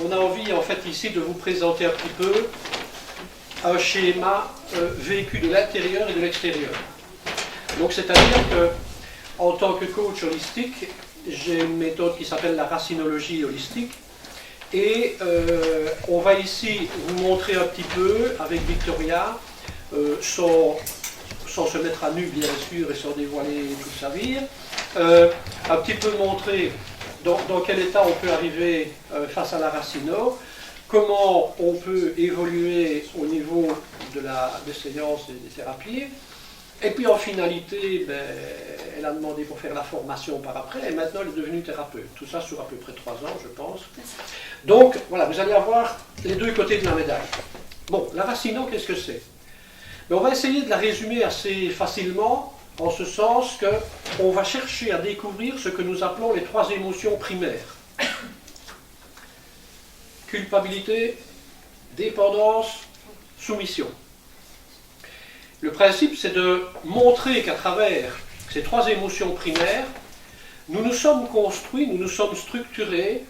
on a envie en fait ici de vous présenter un petit peu un schéma vécu de l'intérieur et de l'extérieur. Donc c'est-à-dire que en tant que coach holistique, j'ai une méthode qui s'appelle la racinologie holistique et on va ici vous montrer un petit peu avec Victoria, sans se mettre à nu bien sûr et sans dévoiler toute sa vie, un petit peu montrer dans quel état on peut arriver face à la racino, comment on peut évoluer au niveau des séances et des thérapies. Et puis en finalité, elle a demandé pour faire la formation par après, et maintenant elle est devenue thérapeute. Tout ça sur à peu près 3 ans, je pense. Donc voilà, vous allez avoir les deux côtés de la médaille. Bon, la racino, qu'est-ce que c'est? On va essayer de la résumer assez facilement, en ce sens qu'on va chercher à découvrir ce que nous appelons les 3 émotions primaires. Culpabilité, dépendance, soumission. Le principe, c'est de montrer qu'à travers ces 3 émotions primaires, nous nous sommes construits, nous nous sommes structurés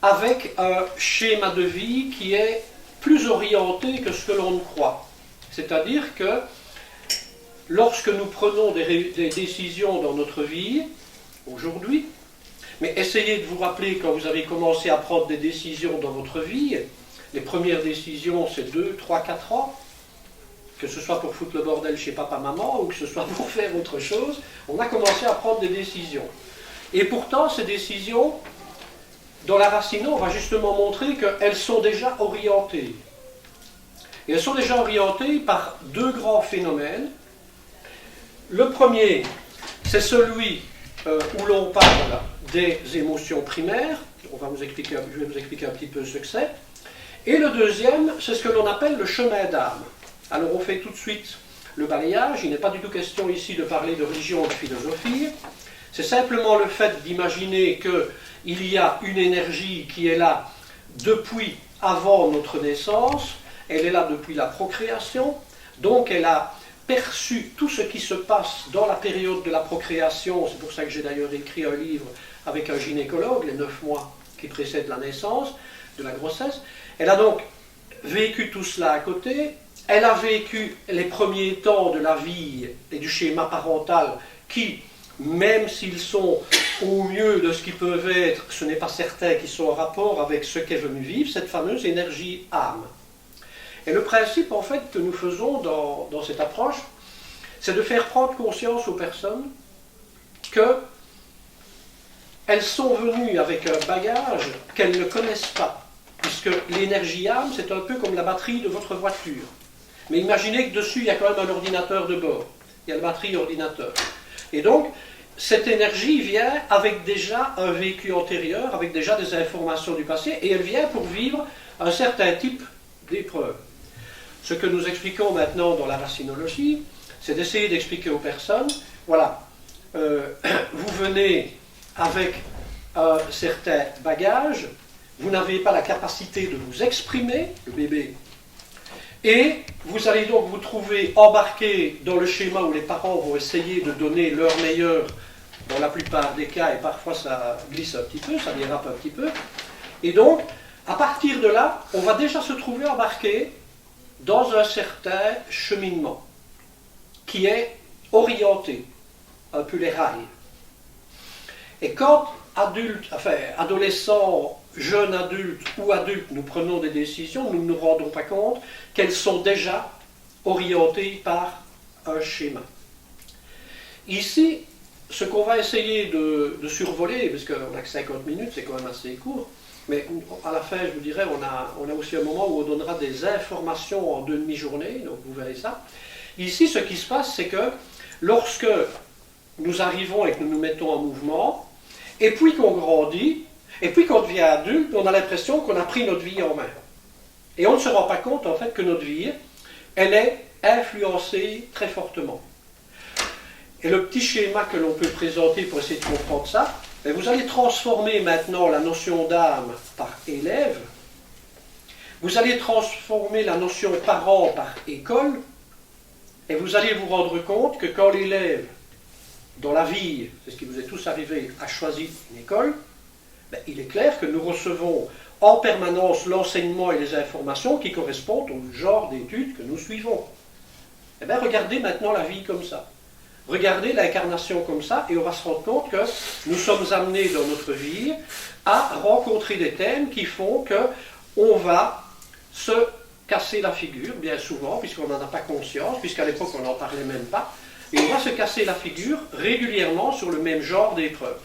avec un schéma de vie qui est plus orienté que ce que l'on croit. C'est-à-dire que lorsque nous prenons des décisions dans notre vie, aujourd'hui, mais essayez de vous rappeler quand vous avez commencé à prendre des décisions dans votre vie, les premières décisions c'est 2, 3, 4 ans, que ce soit pour foutre le bordel chez papa-maman ou que ce soit pour faire autre chose, on a commencé à prendre des décisions. Et pourtant, ces décisions, dans la racino, on va justement montrer qu'elles sont déjà orientées. Et elles sont déjà orientées par 2 grands phénomènes. Le premier, c'est celui où l'on parle des émotions primaires. Je vais vous expliquer un petit peu ce que c'est. Et le deuxième, c'est ce que l'on appelle le chemin d'âme. Alors on fait tout de suite le balayage. Il n'est pas du tout question ici de parler de religion ou de philosophie. C'est simplement le fait d'imaginer qu'il y a une énergie qui est là depuis avant notre naissance. Elle est là depuis la procréation. Donc elle a perçu tout ce qui se passe dans la période de la procréation. C'est pour ça que j'ai d'ailleurs écrit un livre avec un gynécologue, les 9 mois qui précèdent la naissance, de la grossesse. Elle a donc vécu tout cela à côté. Elle a vécu les premiers temps de la vie et du schéma parental qui, même s'ils sont au mieux de ce qu'ils peuvent être, ce n'est pas certain qu'ils sont en rapport avec ce qu'est venu vivre, cette fameuse énergie âme. Et le principe, en fait, que nous faisons dans cette approche, c'est de faire prendre conscience aux personnes qu'elles sont venues avec un bagage qu'elles ne connaissent pas. Puisque l'énergie âme, c'est un peu comme la batterie de votre voiture. Mais imaginez que dessus, il y a quand même un ordinateur de bord. Il y a la batterie ordinateur. Et donc, cette énergie vient avec déjà un vécu antérieur, avec déjà des informations du passé, et elle vient pour vivre un certain type d'épreuve. Ce que nous expliquons maintenant dans la racinologie, c'est d'essayer d'expliquer aux personnes, voilà, vous venez avec un certain bagage, vous n'avez pas la capacité de vous exprimer, le bébé, et vous allez donc vous trouver embarqué dans le schéma où les parents vont essayer de donner leur meilleur, dans la plupart des cas, et parfois ça glisse un petit peu, ça dérape un petit peu, et donc, à partir de là, on va déjà se trouver embarqué dans un certain cheminement qui est orienté, un peu les rails. Et quand adolescents, jeunes adultes ou adultes, nous prenons des décisions, nous ne nous rendons pas compte qu'elles sont déjà orientées par un schéma. Ici, ce qu'on va essayer de survoler, parce qu'on n'a que 50 minutes, c'est quand même assez court, mais à la fin, je vous dirais, on a aussi un moment où on donnera des informations en 2 demi-journées, donc vous verrez ça. Ici, ce qui se passe, c'est que lorsque nous arrivons et que nous nous mettons en mouvement, et puis qu'on grandit, et puis qu'on devient adulte, on a l'impression qu'on a pris notre vie en main. Et on ne se rend pas compte, en fait, que notre vie, elle est influencée très fortement. Et le petit schéma que l'on peut présenter pour essayer de comprendre ça, vous allez transformer maintenant la notion d'âme par élève, vous allez transformer la notion parent par école, et vous allez vous rendre compte que quand l'élève, dans la vie, c'est ce qui vous est tous arrivé, a choisi une école, il est clair que nous recevons en permanence l'enseignement et les informations qui correspondent au genre d'études que nous suivons. Eh bien, regardez maintenant la vie comme ça. Regardez l'incarnation comme ça, et on va se rendre compte que nous sommes amenés dans notre vie à rencontrer des thèmes qui font qu'on va se casser la figure, bien souvent, puisqu'on n'en a pas conscience, puisqu'à l'époque on n'en parlait même pas, et on va se casser la figure régulièrement sur le même genre d'épreuve.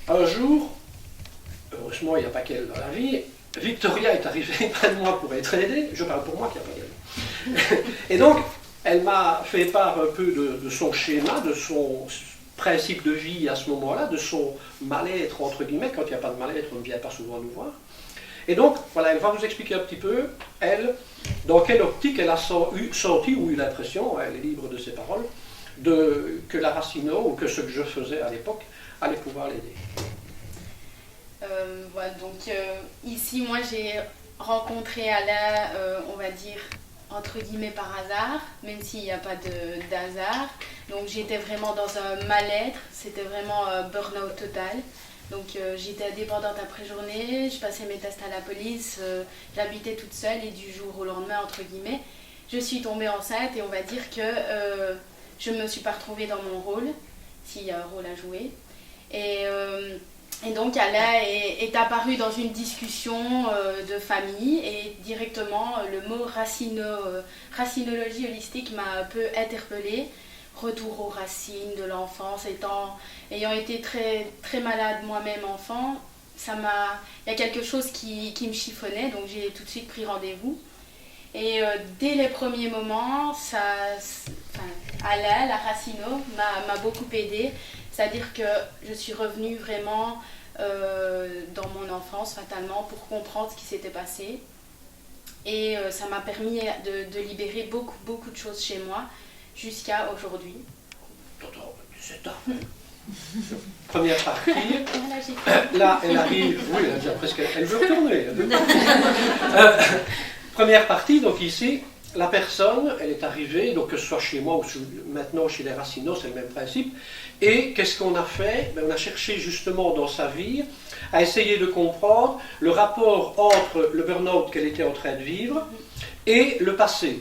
Un jour, heureusement il n'y a pas qu'elle dans la vie, Victoria est arrivée près de moi pour être aidée, je parle pour moi qui n'y a pas d'elle. Et donc, elle m'a fait part un peu de son schéma, de son principe de vie à ce moment-là, de son mal-être, entre guillemets. Quand il n'y a pas de mal-être, on ne vient pas souvent nous voir. Et donc, voilà, elle va vous expliquer un petit peu, elle, dans quelle optique elle a senti ou eu l'impression, elle est libre de ses paroles, que la Racino, ou que ce que je faisais à l'époque, allait pouvoir l'aider. Voilà, donc ici, moi, j'ai rencontré Alain, on va dire, entre guillemets par hasard, même s'il n'y a pas d'hasard. Donc j'étais vraiment dans un mal-être, c'était vraiment un burn-out total. Donc j'étais indépendante après journée, je passais mes tests à la police, j'habitais toute seule et du jour au lendemain, entre guillemets, je suis tombée enceinte et on va dire que je ne me suis pas retrouvée dans mon rôle, s'il y a un rôle à jouer. Et donc Alain est apparu dans une discussion de famille et directement le mot racinologie holistique m'a un peu interpellée. Retour aux racines de l'enfance, ayant été très, très malade moi-même enfant, il y a quelque chose qui me chiffonnait, donc j'ai tout de suite pris rendez-vous. Et dès les premiers moments, Alain, la Racino, m'a beaucoup aidée. C'est-à-dire que je suis revenue vraiment dans mon enfance, fatalement, pour comprendre ce qui s'était passé. Et ça m'a permis de libérer beaucoup, beaucoup de choses chez moi, jusqu'à aujourd'hui. 17 ans. Première partie. Voilà, là, elle arrive, oui, elle a déjà presque. Elle veut retourner. Première partie, donc ici, la personne, elle est arrivée, donc que ce soit chez moi ou maintenant chez les Racino, c'est le même principe. Et qu'est-ce qu'on a fait? On a cherché justement dans sa vie à essayer de comprendre le rapport entre le burn-out qu'elle était en train de vivre et le passé.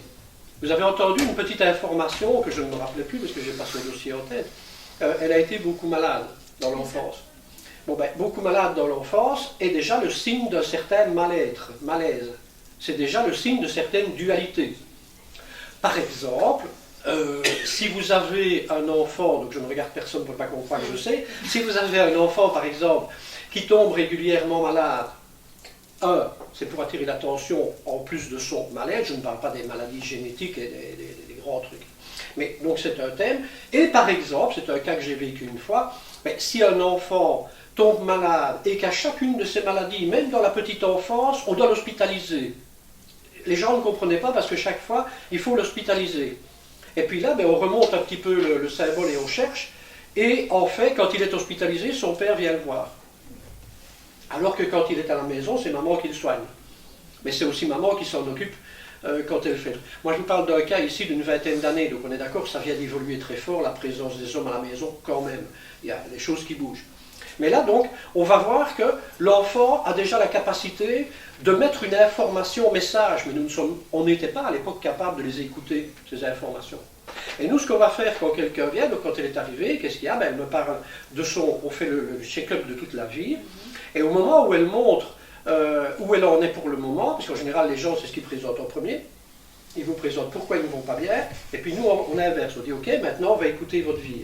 Vous avez entendu une petite information que je ne me rappelais plus parce que j'ai pas son dossier en tête. Elle a été beaucoup malade dans l'enfance. Beaucoup malade dans l'enfance est déjà le signe d'un certain mal-être, malaise. C'est déjà le signe de certaines dualités. Par exemple, si vous avez un enfant, donc je ne regarde personne pour ne pas comprendre, je sais, si vous avez un enfant, par exemple, qui tombe régulièrement malade, c'est pour attirer l'attention en plus de son mal-être, je ne parle pas des maladies génétiques et des grands trucs. Mais donc c'est un thème. Et par exemple, c'est un cas que j'ai vécu une fois, si un enfant tombe malade et qu'à chacune de ces maladies, même dans la petite enfance, on doit l'hospitaliser. Les gens ne comprenaient pas parce que chaque fois, il faut l'hospitaliser. Et puis là, on remonte un petit peu le symbole et on cherche. Et en fait, quand il est hospitalisé, son père vient le voir. Alors que quand il est à la maison, c'est maman qui le soigne. Mais c'est aussi maman qui s'en occupe quand elle fait. Moi, je vous parle d'un cas ici d'une vingtaine d'années, donc on est d'accord que ça vient d'évoluer très fort, la présence des hommes à la maison, quand même. Il y a des choses qui bougent. Mais là, donc, on va voir que l'enfant a déjà la capacité de mettre une information, message, mais on n'était pas à l'époque capable de les écouter, ces informations. Et nous, ce qu'on va faire quand quelqu'un vient, donc quand elle est arrivée, qu'est-ce qu'il y a? Elle me parle de on fait le check-up de toute la vie, et au moment où elle montre où elle en est pour le moment, parce qu'en général, les gens, c'est ce qu'ils présentent en premier, ils vous présentent pourquoi ils ne vont pas bien, et puis nous, on inverse, on dit, ok, maintenant, on va écouter votre vie.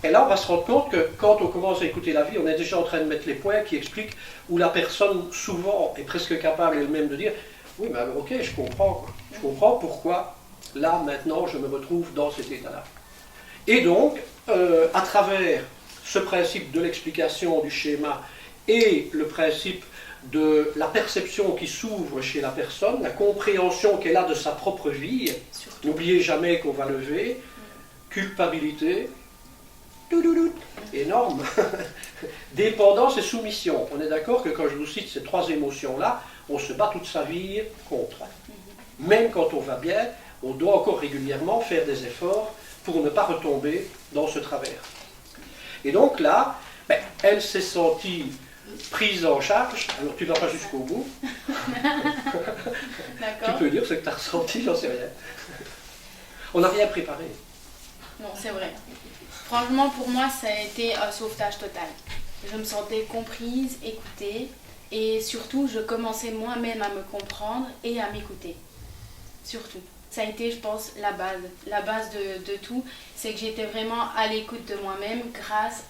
Et là, on va se rendre compte que quand on commence à écouter la vie, on est déjà en train de mettre les points qui expliquent où la personne, souvent, est presque capable elle-même de dire « Oui, mais alors, ok, je comprends. Quoi. Je comprends pourquoi, là, maintenant, je me retrouve dans cet état-là. » Et donc, à travers ce principe de l'explication du schéma et le principe de la perception qui s'ouvre chez la personne, la compréhension qu'elle a de sa propre vie, n'oubliez jamais qu'on va lever, culpabilité, énorme. Dépendance et soumission. On est d'accord que quand je vous cite ces trois émotions-là, on se bat toute sa vie contre. Même quand on va bien, on doit encore régulièrement faire des efforts pour ne pas retomber dans ce travers. Et donc là, elle s'est sentie prise en charge. Alors tu ne vas pas jusqu'au bout. Tu peux dire ce que tu as ressenti, j'en sais rien. On n'a rien préparé. Non, c'est vrai. Franchement, pour moi, ça a été un sauvetage total. Je me sentais comprise, écoutée, et surtout, je commençais moi-même à me comprendre et à m'écouter. Surtout. Ça a été, je pense, la base. La base de tout, c'est que j'étais vraiment à l'écoute de moi-même grâce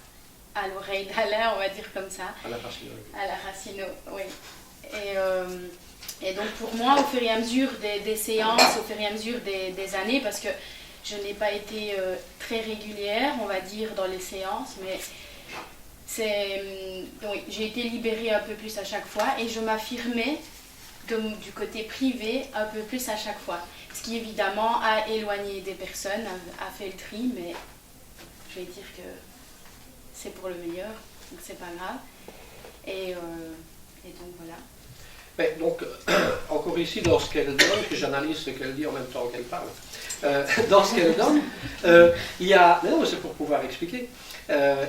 à l'oreille d'Alain, on va dire comme ça. À la Racino. À la Racino, oui. Et donc pour moi, au fur et à mesure des séances, au fur et à mesure des années, parce que je n'ai pas été très régulière, on va dire, dans les séances, mais oui, j'ai été libérée un peu plus à chaque fois et je m'affirmais du côté privé un peu plus à chaque fois. Ce qui évidemment a éloigné des personnes, a fait le tri, mais je vais dire que c'est pour le meilleur, donc c'est pas grave. Et donc voilà. Mais donc, encore ici, dans ce qu'elle donne, que j'analyse ce qu'elle dit en même temps qu'elle parle, dans ce qu'elle donne, il y a, mais non, c'est pour pouvoir expliquer,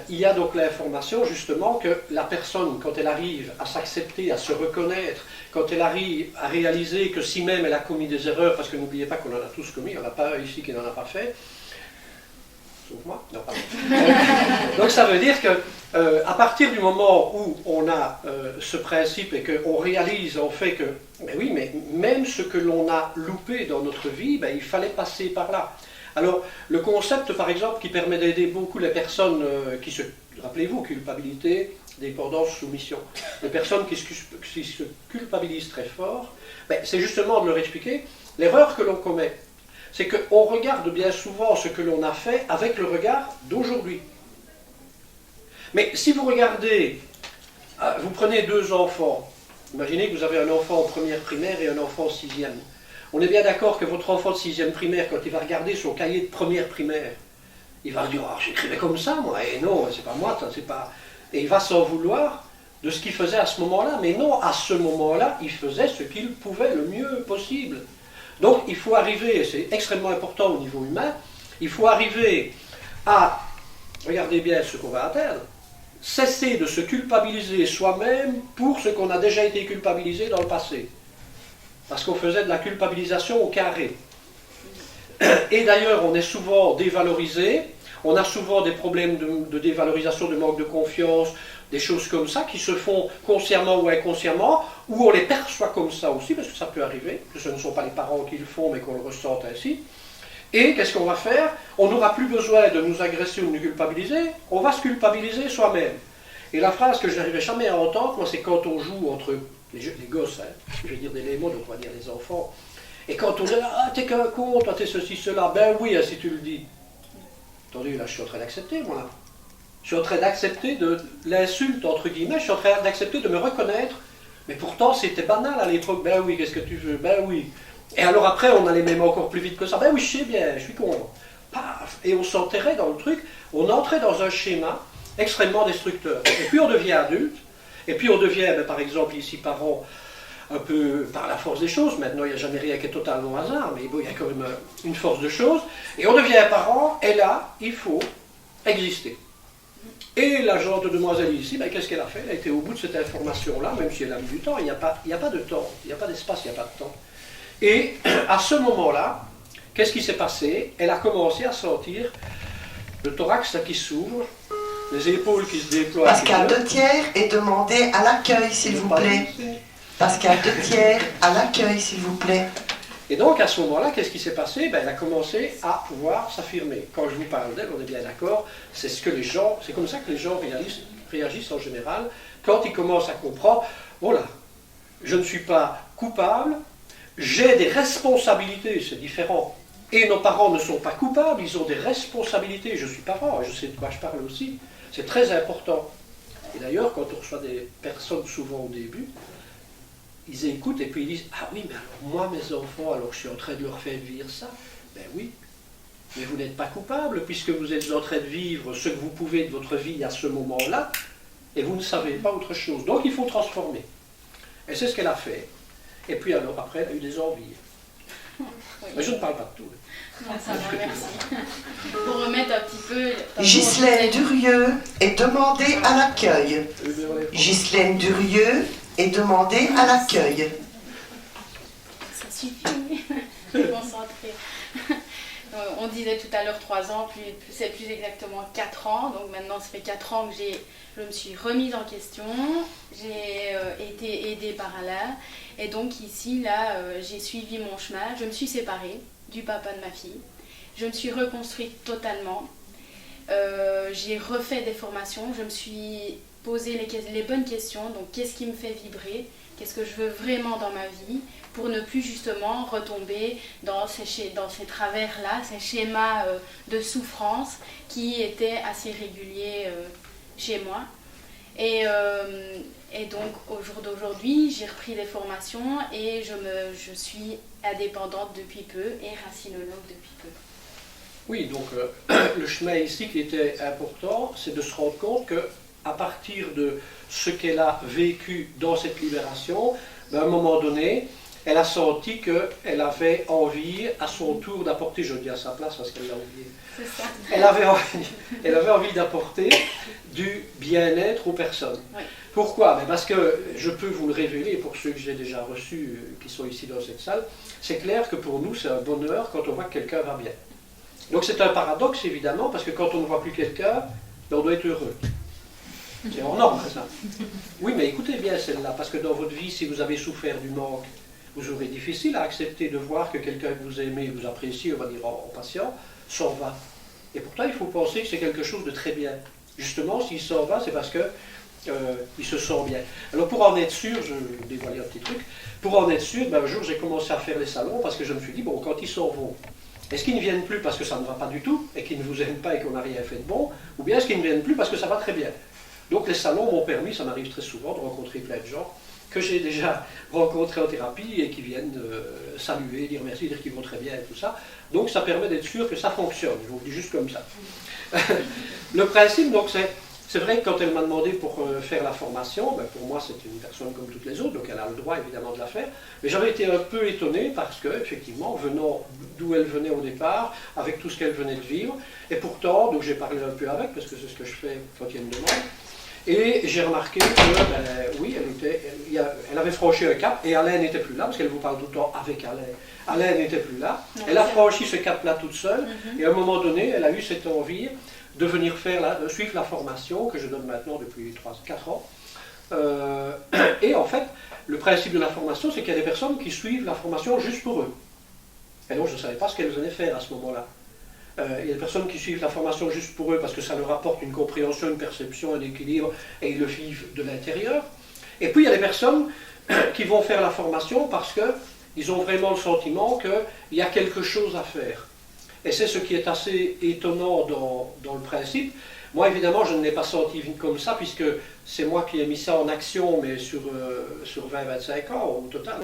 il y a donc l'information justement que la personne, quand elle arrive à s'accepter, à se reconnaître, quand elle arrive à réaliser que si même elle a commis des erreurs, parce que n'oubliez pas qu'on en a tous commis, il n'y en a pas ici qui n'en a pas fait, sauf moi, non, pardon. Donc ça veut dire que à partir du moment où on a ce principe et qu'on réalise en fait que, ben oui, mais même ce que l'on a loupé dans notre vie, ben, il fallait passer par là. Alors, le concept, par exemple, qui permet d'aider beaucoup les personnes qui se, rappelez-vous, culpabilité, dépendance, soumission, les personnes qui se culpabilisent très fort, ben, c'est justement de leur expliquer l'erreur que l'on commet. C'est qu'on regarde bien souvent ce que l'on a fait avec le regard d'aujourd'hui. Mais si vous regardez, vous prenez deux enfants, imaginez que vous avez un enfant en première primaire et un enfant en sixième. On est bien d'accord que votre enfant de sixième primaire, quand il va regarder son cahier de première primaire, il va dire « Ah, j'écrivais comme ça, moi, et non, c'est pas moi, c'est pas... » Et il va s'en vouloir de ce qu'il faisait à ce moment-là. Mais non, à ce moment-là, il faisait ce qu'il pouvait le mieux possible. Donc, il faut arriver, et c'est extrêmement important au niveau humain, il faut arriver à, regardez bien ce qu'on va atteindre, cesser de se culpabiliser soi-même pour ce qu'on a déjà été culpabilisé dans le passé. Parce qu'on faisait de la culpabilisation au carré. Et d'ailleurs, on est souvent dévalorisé, on a souvent des problèmes de dévalorisation, de manque de confiance, des choses comme ça qui se font consciemment ou inconsciemment, ou on les perçoit comme ça aussi, parce que ça peut arriver, que ce ne sont pas les parents qui le font, mais qu'on le ressente ainsi. Et qu'est-ce qu'on va faire? On n'aura plus besoin de nous agresser ou de nous culpabiliser, on va se culpabiliser soi-même. Et la phrase que je n'arrivais jamais à entendre, moi, c'est quand on joue entre les gosses, hein, je vais dire des lémons, donc on va dire les enfants, et quand on dit « Ah, t'es qu'un con, toi t'es ceci, cela », ben oui, si tu le dis. Attendez, là je suis en train d'accepter, moi. Je suis en train d'accepter de l'insulte, entre guillemets, je suis en train d'accepter de me reconnaître, mais pourtant c'était banal à l'époque, ben oui, qu'est-ce que tu veux, ben oui. Et alors après, on allait même encore plus vite que ça, ben oui, je sais bien, je suis con. Paf, et on s'enterrait dans le truc, on entrait dans un schéma extrêmement destructeur. Et puis on devient adulte, et puis on devient, ben, par exemple, ici parent, un peu par la force des choses. Maintenant, il n'y a jamais rien qui est totalement hasard, mais bon, il y a quand même une force de choses. Et on devient parent, et là, il faut exister. Et la gentille demoiselle ici, ben, qu'est-ce qu'elle a fait? Elle a été au bout de cette information-là, même si elle a mis du temps. Il n'y a pas de temps, il n'y a pas d'espace, il n'y a pas de temps. Et à ce moment-là, qu'est-ce qui s'est passé? Elle a commencé à sentir le thorax qui s'ouvre, les épaules qui se déploient. Pascal Detière est demandé à l'accueil, s'il vous plaît. Pascal Detière à l'accueil, s'il vous plaît. Et donc à ce moment-là, qu'est-ce qui s'est passé? Ben, elle a commencé à pouvoir s'affirmer. Quand je vous parle d'elle, on est bien d'accord, c'est ce que les gens, c'est comme ça que les gens réagissent en général, quand ils commencent à comprendre, voilà, je ne suis pas coupable, j'ai des responsabilités, c'est différent. Et nos parents ne sont pas coupables, ils ont des responsabilités. Je suis parent, je sais de quoi je parle aussi. C'est très important. Et d'ailleurs, quand on reçoit des personnes, souvent au début, ils écoutent et puis ils disent « Ah oui, mais alors moi, mes enfants, alors je suis en train de leur faire vivre ça. » Ben oui, mais vous n'êtes pas coupable puisque vous êtes en train de vivre ce que vous pouvez de votre vie à ce moment-là et vous ne savez pas autre chose. Donc il faut transformer. Et c'est ce qu'elle a fait. Et puis alors après, elle a eu des envies. Oui. Mais je ne parle pas de tout. Non, ça va, merci. Pour remettre un petit peu... Ghislaine Durieux est demandée à l'accueil. Ghislaine Durieux est demandée à l'accueil. Ça suffit, je suis concentrée. On disait tout à l'heure 3 ans, c'est plus exactement 4 ans. Donc maintenant, ça fait 4 ans que je me suis remise en question. J'ai été aidée par Alain. Et donc ici, là, j'ai suivi mon chemin. Je me suis séparée du papa de ma fille. Je me suis reconstruite totalement. J'ai refait des formations. Je me suis posé les bonnes questions. Donc, qu'est-ce qui me fait vibrer? Qu'est-ce que je veux vraiment dans ma vie? Pour ne plus justement retomber dans ces travers-là, ces schémas de souffrance qui étaient assez réguliers chez moi. Et donc au jour d'aujourd'hui, j'ai repris des formations et je suis indépendante depuis peu et racinologue depuis peu. Oui, donc le chemin ici qui était important, c'est de se rendre compte qu'à partir de ce qu'elle a vécu dans cette libération, ben, à un moment donné, elle a senti qu'elle avait envie à son tour d'apporter, je dis à sa place parce qu'elle l'a oublié, C'est ça. elle avait envie d'apporter du bien-être aux personnes. Oui. Pourquoi? Parce que je peux vous le révéler pour ceux que j'ai déjà reçus qui sont ici dans cette salle, c'est clair que pour nous c'est un bonheur quand on voit que quelqu'un va bien. Donc c'est un paradoxe évidemment parce que quand on ne voit plus quelqu'un, on doit être heureux. C'est hors norme ça. Oui mais écoutez bien celle-là parce que dans votre vie si vous avez souffert du manque, vous aurez difficile à accepter de voir que quelqu'un que vous aimez, vous appréciez, on va dire en patient, s'en va. Et pourtant, il faut penser que c'est quelque chose de très bien. Justement, s'il s'en va, c'est parce que il se sent bien. Alors pour en être sûr, je vais vous dévoiler un petit truc, pour en être sûr, ben, un jour j'ai commencé à faire les salons parce que je me suis dit, bon, quand ils s'en vont, est-ce qu'ils ne viennent plus parce que ça ne va pas du tout et qu'ils ne vous aiment pas et qu'on n'a rien fait de bon, ou bien est-ce qu'ils ne viennent plus parce que ça va très bien? Donc les salons m'ont permis, ça m'arrive très souvent, de rencontrer plein de gens que j'ai déjà rencontrés en thérapie et qui viennent saluer, dire merci, dire qu'ils vont très bien et tout ça. Donc ça permet d'être sûr que ça fonctionne, je vous le dis juste comme ça. Le principe, donc, c'est vrai que quand elle m'a demandé pour faire la formation, ben, pour moi c'est une personne comme toutes les autres, donc elle a le droit évidemment de la faire, mais j'avais été un peu étonné parce que, effectivement, venant d'où elle venait au départ, avec tout ce qu'elle venait de vivre, et pourtant, donc j'ai parlé un peu avec, parce que c'est ce que je fais quand il y a une demande, et j'ai remarqué que, ben, oui, elle avait franchi un cap, et Alain n'était plus là, parce qu'elle vous parle tout le temps avec Alain. Alain n'était plus là. Non, elle a franchi ce cap-là toute seule, et à un moment donné, elle a eu cette envie de venir suivre la formation que je donne maintenant depuis 4 ans. Et en fait, le principe de la formation, c'est qu'il y a des personnes qui suivent la formation juste pour eux. Et donc, je ne savais pas ce qu'elles venaient faire à ce moment-là. Il y a des personnes qui suivent la formation juste pour eux parce que ça leur apporte une compréhension, une perception, un équilibre et ils le vivent de l'intérieur. Et puis il y a des personnes qui vont faire la formation parce qu'ils ont vraiment le sentiment qu'il y a quelque chose à faire. Et c'est ce qui est assez étonnant dans le principe. Moi évidemment je ne l'ai pas senti comme ça puisque c'est moi qui ai mis ça en action mais sur 20-25 ans au total.